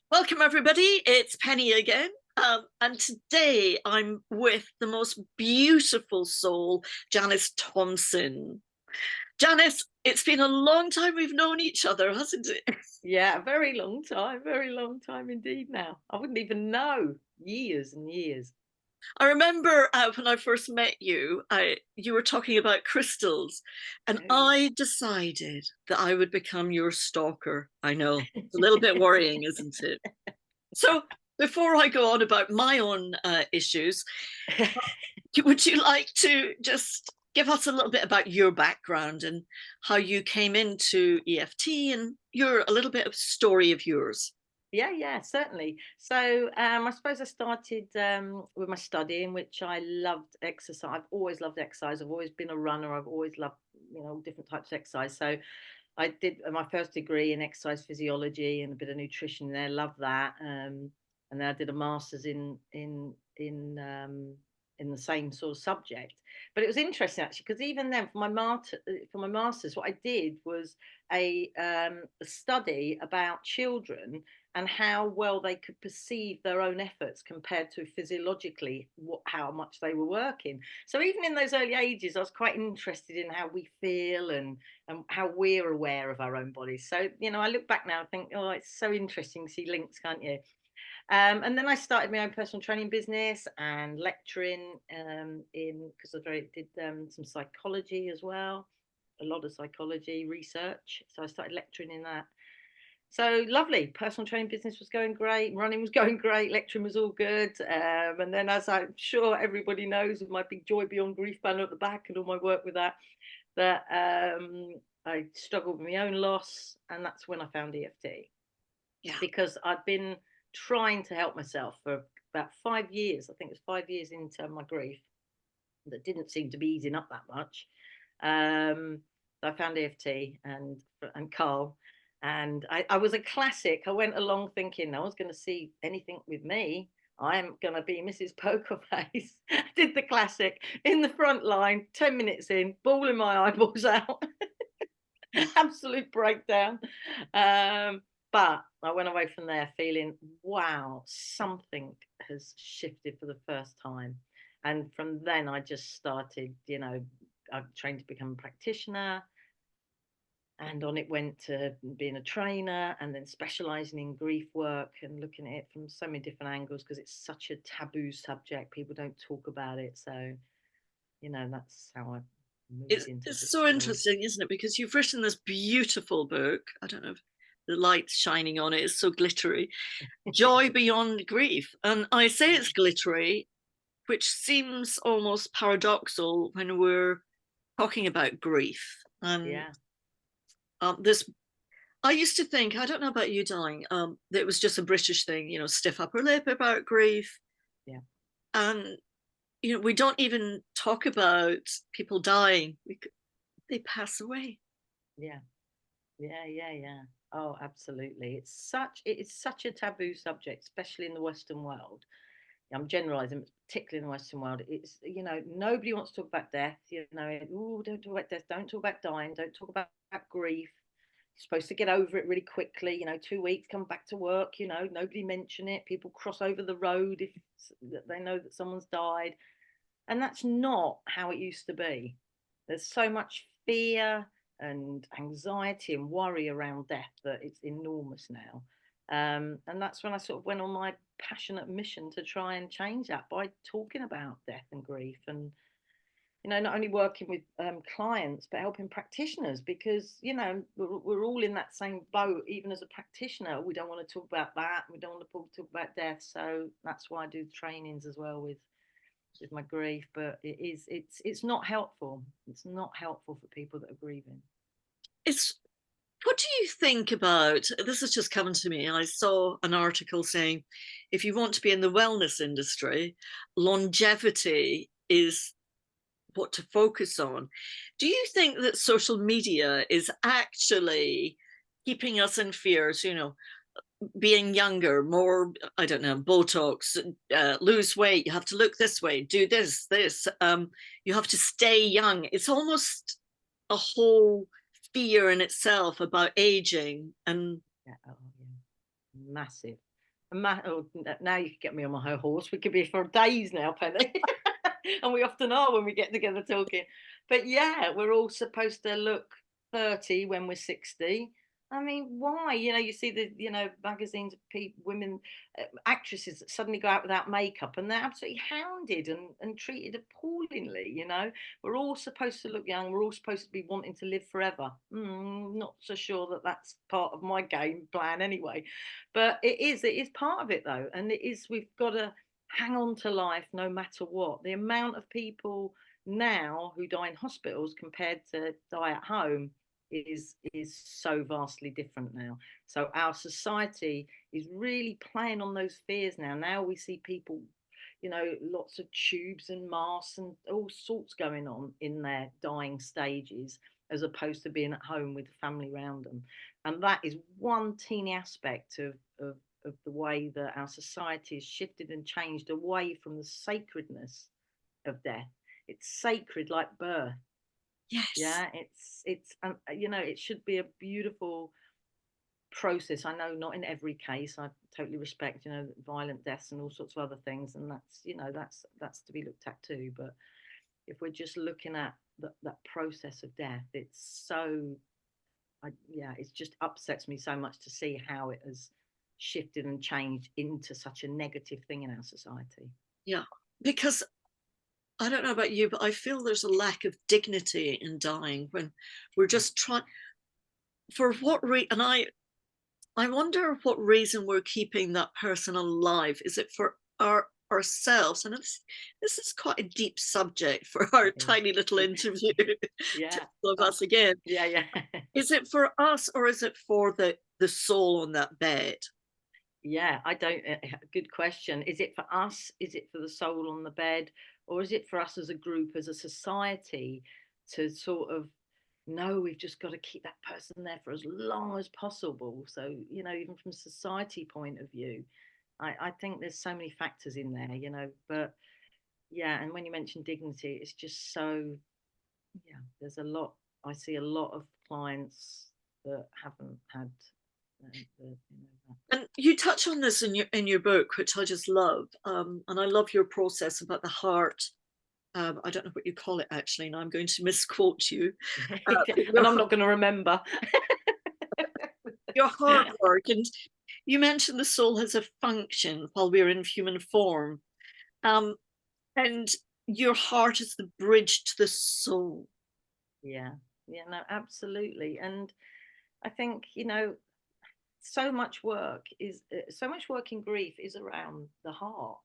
Welcome, everybody. It's Penny again. And today I'm with the most beautiful soul, Janice Thompson. Janice, it's been a long time we've known each other, hasn't it? Yeah, a very long time indeed now. I wouldn't even know. Years and years. I remember when I first met you, you were talking about crystals, and Oh, yeah. I decided that I would become your stalker. I know, it's a little bit worrying, isn't it? So before I go on about my own issues, would you like to just give us a little bit about your background and how you came into EFT and your a little bit of story of yours? Yeah, certainly. So I suppose I started with my study, in which I loved exercise. I've always loved exercise. I've always been a runner. I've always loved, different types of exercise. So I did my first degree in exercise physiology and a bit of nutrition there. Love that. And then I did a master's in the same sort of subject. But it was interesting actually, because even then for my masters, what I did was a study about children and how well they could perceive their own efforts compared to physiologically how much they were working. So even in those early ages, I was quite interested in how we feel and how we're aware of our own bodies. So, I look back now and think, oh, it's so interesting to see links, can't you? And then I started my own personal training business and lecturing in because I did some psychology as well, a lot of psychology research. So I started lecturing in that. So lovely. Personal training business was going great. Running was going great. Lecturing was all good. And then, as I'm sure everybody knows, with my big Joy Beyond Grief banner at the back and all my work with that I struggled with my own loss, and that's when I found EFT Yeah. because I'd been trying to help myself for about 5 years. I think it was 5 years into my grief that didn't seem to be easing up that much. I found EFT and Carl, and I was a classic. I went along thinking no one's going to see anything with me. I'm going to be Mrs. Poker Face. Did the classic in the front line, 10 minutes in, bawling my eyeballs out. Absolute breakdown. But I went away from there feeling, wow, something has shifted for the first time. And from then, I just started, I trained to become a practitioner. And on it went to being a trainer and then specializing in grief work and looking at it from so many different angles because it's such a taboo subject. People don't talk about it. So, that's how I moved into It's this so world. interesting, isn't it? Because you've written this beautiful book. I don't know if the light's shining on it, it's so glittery. Joy Beyond Grief. And I say it's glittery, which seems almost paradoxical when we're talking about grief. And Yeah. this, I used to think, I don't know about you, darling, that it was just a British thing, stiff upper lip about grief. Yeah. And, we don't even talk about people dying. They pass away. Yeah. Yeah. Oh, absolutely. It is such a taboo subject, especially in the Western world. I'm generalizing, but particularly in the Western world. It's nobody wants to talk about death. Oh, don't talk about death. Don't talk about dying. Don't talk about grief. You're supposed to get over it really quickly. 2 weeks, come back to work. Nobody mention it. People cross over the road if they know that someone's died, and that's not how it used to be. There's so much fear and anxiety and worry around death that it's enormous now. And that's when I sort of went on my passionate mission to try and change that by talking about death and grief and, not only working with clients, but helping practitioners because, we're all in that same boat. Even as a practitioner, we don't want to talk about that. We don't want to talk about death. So that's why I do trainings as well with my grief, but it's not helpful. It's not helpful for people that are grieving. It's What do you think about this? Has just come to me. I saw an article saying if you want to be in the wellness industry, longevity is what to focus on. Do you think that social media is actually keeping us in fears? Being younger, more, I don't know, Botox, lose weight, you have to look this way, do this. You have to stay young. It's almost a whole fear in itself about aging. And Yeah, oh, yeah. Massive. Oh, now you can get me on my horse. We could be for days now, Penny. And we often are when we get together talking. But yeah, we're all supposed to look 30 when we're 60. I mean, why? You see the, magazines of people, women, actresses that suddenly go out without makeup and they're absolutely hounded and treated appallingly. We're all supposed to look young. We're all supposed to be wanting to live forever. Not so sure that that's part of my game plan anyway. But it is part of it though. And we've got to hang on to life no matter what. The amount of people now who die in hospitals compared to die at home is so vastly different now. So our society is really playing on those fears now. Now we see people, lots of tubes and masks and all sorts going on in their dying stages, as opposed to being at home with the family around them. And that is one teeny aspect of the way that our society has shifted and changed away from the sacredness of death. It's sacred like birth. Yes. Yeah, it's it should be a beautiful process. I know not in every case. I totally respect, violent deaths and all sorts of other things, and that's to be looked at too. But if we're just looking at that process of death, it's so, it just upsets me so much to see how it has shifted and changed into such a negative thing in our society. Yeah, because I don't know about you, but I feel there's a lack of dignity in dying when we're just trying. For what reason? And I wonder what reason we're keeping that person alive. Is it for ourselves? And this is quite a deep subject for our tiny little interview. Yeah. Of us again. Yeah. Is it for us or is it for the soul on that bed? Yeah, I don't. Good question. Is it for us? Is it for the soul on the bed? Or is it for us as a group, as a society, to sort of know we've just got to keep that person there for as long as possible? So, even from society point of view, I think there's so many factors in there, but yeah, and when you mention dignity, it's just so, yeah, there's a lot. I see a lot of clients that haven't had And you touch on this in your book, which I just love, and I love your process about the heart. I don't know what you call it actually, and I'm going to misquote you. and I'm not going to remember. Your heart work, and you mentioned the soul has a function while we're in human form, and your heart is the bridge to the soul. Yeah, no, absolutely. And I think, so much work in grief is around the heart.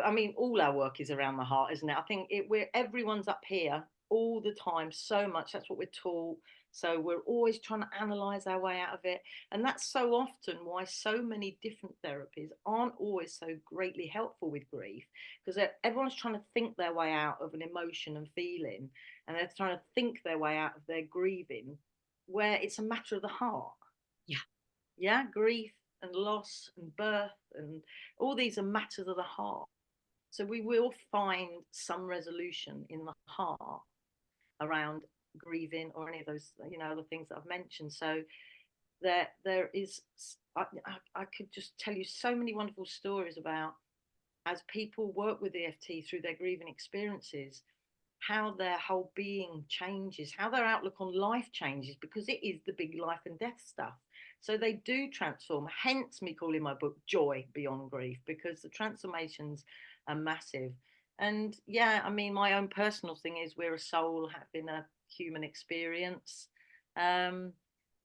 I mean, all our work is around the heart, isn't it? I think everyone's up here all the time so much. That's what we're taught. So we're always trying to analyze our way out of it. And that's so often why so many different therapies aren't always so greatly helpful with grief, because everyone's trying to think their way out of an emotion and feeling, and they're trying to think their way out of their grieving, where it's a matter of the heart. Yeah. Yeah, grief and loss and birth and all these are matters of the heart. So we will find some resolution in the heart around grieving or any of those, the things that I've mentioned. So there is, I could just tell you so many wonderful stories about, as people work with EFT through their grieving experiences, how their whole being changes, how their outlook on life changes, because it is the big life and death stuff. So they do transform, hence me calling my book Joy Beyond Grief, because the transformations are massive. And yeah, I mean, my own personal thing is we're a soul having a human experience.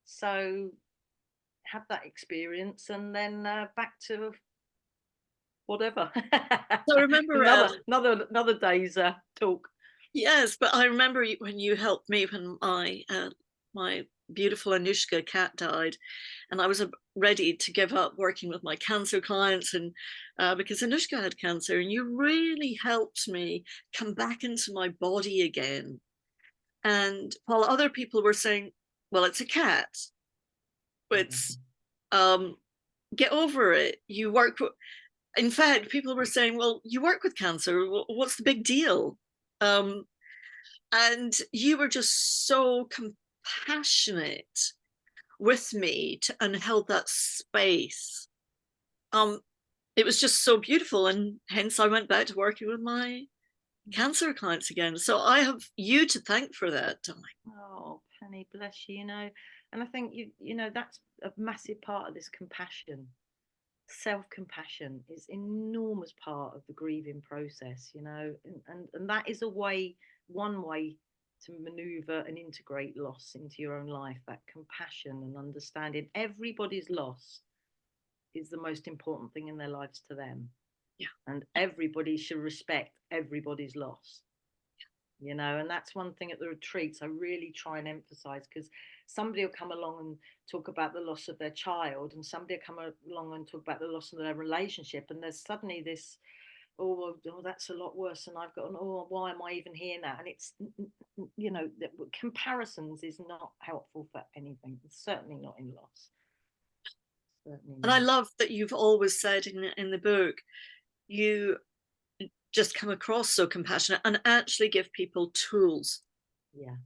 So have that experience and then back to whatever. So I remember another day's talk. yes, but I remember when you helped me when my beautiful Anushka cat died, and I was ready to give up working with my cancer clients, and because Anushka had cancer, and you really helped me come back into my body again. And while other people were saying, "Well, it's a cat," it's get over it. You work. In fact, people were saying, "Well, you work with cancer. What's the big deal?" And you were just so compassionate with me and held that space. Um, it was just so beautiful, and hence I went back to working with my cancer clients again. So I have you to thank for that, darling. Oh, Penny, bless you, you know. And I think you know, that's a massive part of this compassion. Self-compassion is enormous part of the grieving process, you know, and that is a way, one way to maneuver and integrate loss into your own life, that compassion and understanding everybody's loss is the most important thing in their lives to them. Yeah. And everybody should respect everybody's loss, you know. And that's one thing at the retreats I really try and emphasize, because somebody will come along and talk about the loss of their child, and somebody will come along and talk about the loss of their relationship, and there's suddenly this, oh, that's a lot worse than I've got, and oh, why am I even here now? And it's, you know, comparisons is not helpful for anything, certainly not in loss, certainly And I not. love that you've always said in the book, you just come across so compassionate and actually give people tools Yeah.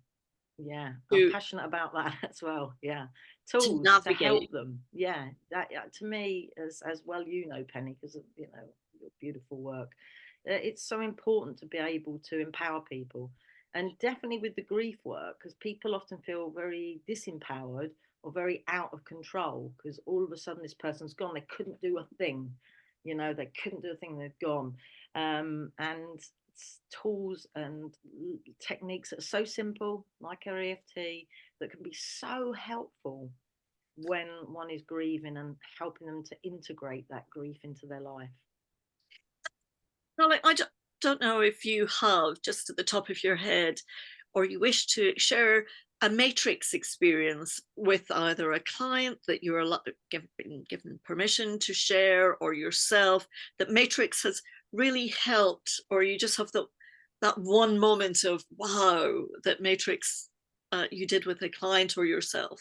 Yeah, I'm to passionate about that as well. Yeah, to tools to navigate. help them. Yeah, that, to me, as well, you know, Penny, because of, you know, your beautiful work. It's so important to be able to empower people, and definitely with the grief work, because people often feel very disempowered or very out of control because all of a sudden this person's gone. They couldn't do a thing, you know, they couldn't do a thing. They've gone, and tools and techniques that are so simple, like our EFT, that can be so helpful when one is grieving and helping them to integrate that grief into their life. Well, don't know if you have just at the top of your head, or you wish to share a matrix experience with either a client that you're given permission to share, or yourself, that matrix has really helped, or you just have that one moment of wow, that matrix you did with a client or yourself.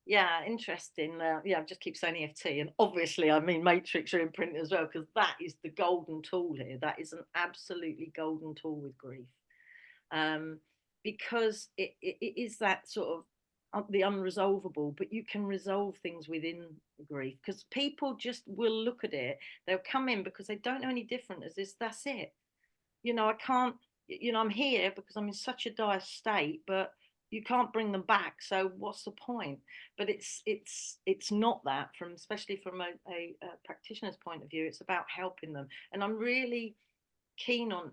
Yeah, interesting. Yeah, I just keep saying EFT, and obviously, I mean matrix or imprinting as well, because that is the golden tool here. That is an absolutely golden tool with grief, um, because it is that sort of the unresolvable, but you can resolve things within grief, because people just will look at it. They'll come in because they don't know any different as this. That's it. You know, I can't, you know, I'm here because I'm in such a dire state, but you can't bring them back. So what's the point? But it's not that, from especially from a practitioner's point of view. It's about helping them, and I'm really keen on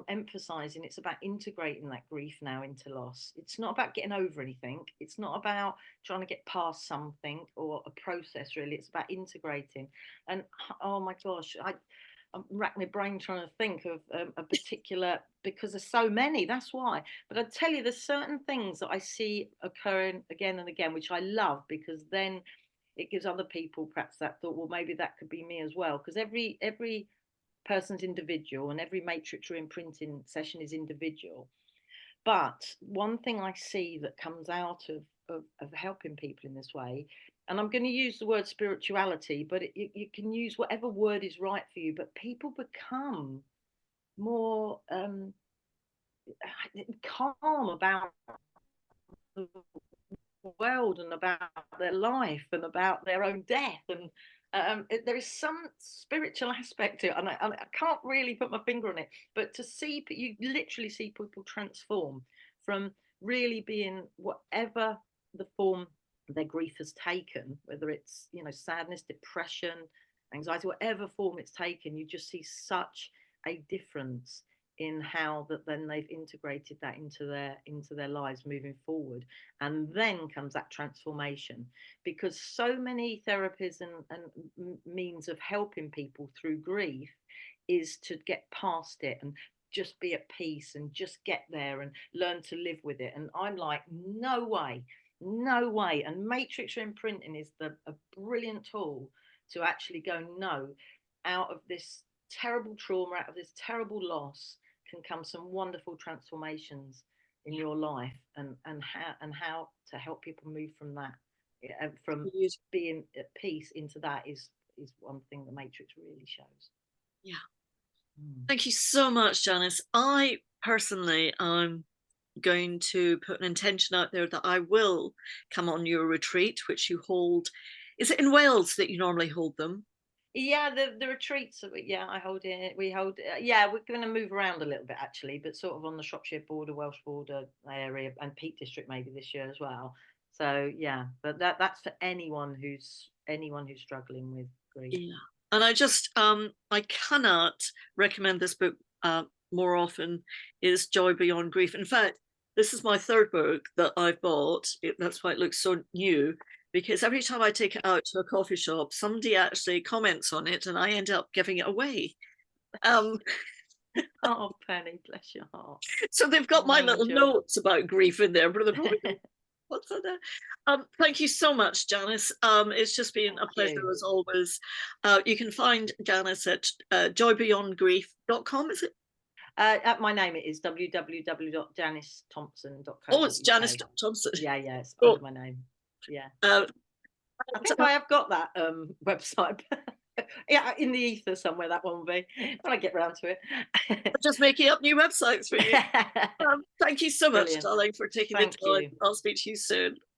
emphasizing it's about integrating that grief now into loss. It's not about getting over anything. It's not about trying to get past something or a process. Really, it's about integrating. And oh my gosh, I'm racking my brain trying to think of a particular, because there's so many. That's why. But I tell you, there's certain things that I see occurring again and again, which I love, because then it gives other people perhaps that thought, well, maybe that could be me as well. Because every person's individual, and every matrix or imprinting session is individual. But one thing I see that comes out of helping people in this way, and I'm going to use the word spirituality, but you can use whatever word is right for you, but people become more calm about the world and about their life and about their own death. And there is some spiritual aspect to it, and I can't really put my finger on it, but to see, you literally see people transform from really being whatever the form their grief has taken, whether it's, you know, sadness, depression, anxiety, whatever form it's taken. You just see such a difference in how that then they've integrated that into their lives moving forward. And then comes that transformation, because so many therapies and means of helping people through grief is to get past it and just be at peace and just get there and learn to live with it. And I'm like, no way, no way. And matrix imprinting is a brilliant tool to actually go, no, out of this terrible trauma, out of this terrible loss can come some wonderful transformations in your life, and how to help people move from that, from being at peace into that is one thing the matrix really shows. Yeah. Mm. Thank you so much, Janice. I personally, going to put an intention out there that I will come on your retreat, which you hold. Is it in Wales that you normally hold them? Yeah, the retreats that yeah, I hold it. We hold yeah, we're going to move around a little bit actually, but sort of on the Shropshire border, Welsh border area, and Peak District maybe this year as well. So yeah, but that's for anyone who's struggling with grief. Yeah. And I cannot recommend this book more often, is Joy Beyond Grief. In fact, this is my third book that I've bought. That's why it looks so new, because every time I take it out to a coffee shop, somebody actually comments on it and I end up giving it away. Um, Oh, Penny, bless your heart. so they've got Oh, my an little angel. notes about grief in there, but they're probably going, what's that? Thank you so much, Janice. It's just been a Thank pleasure you. as always. You can find Janice at joybeyondgrief.com, is it? At my name, it is Oh, it's Janice www.janicethompson.co.uk. Thompson. Yeah, yeah, it's Oh, under my name. Yeah. uh, I think I have got that website. Yeah, in the ether somewhere that one will be when I get round to it. just making up new websites for you. Thank you so much, Brilliant. darling, for taking the Thank time. you. I'll speak to you soon.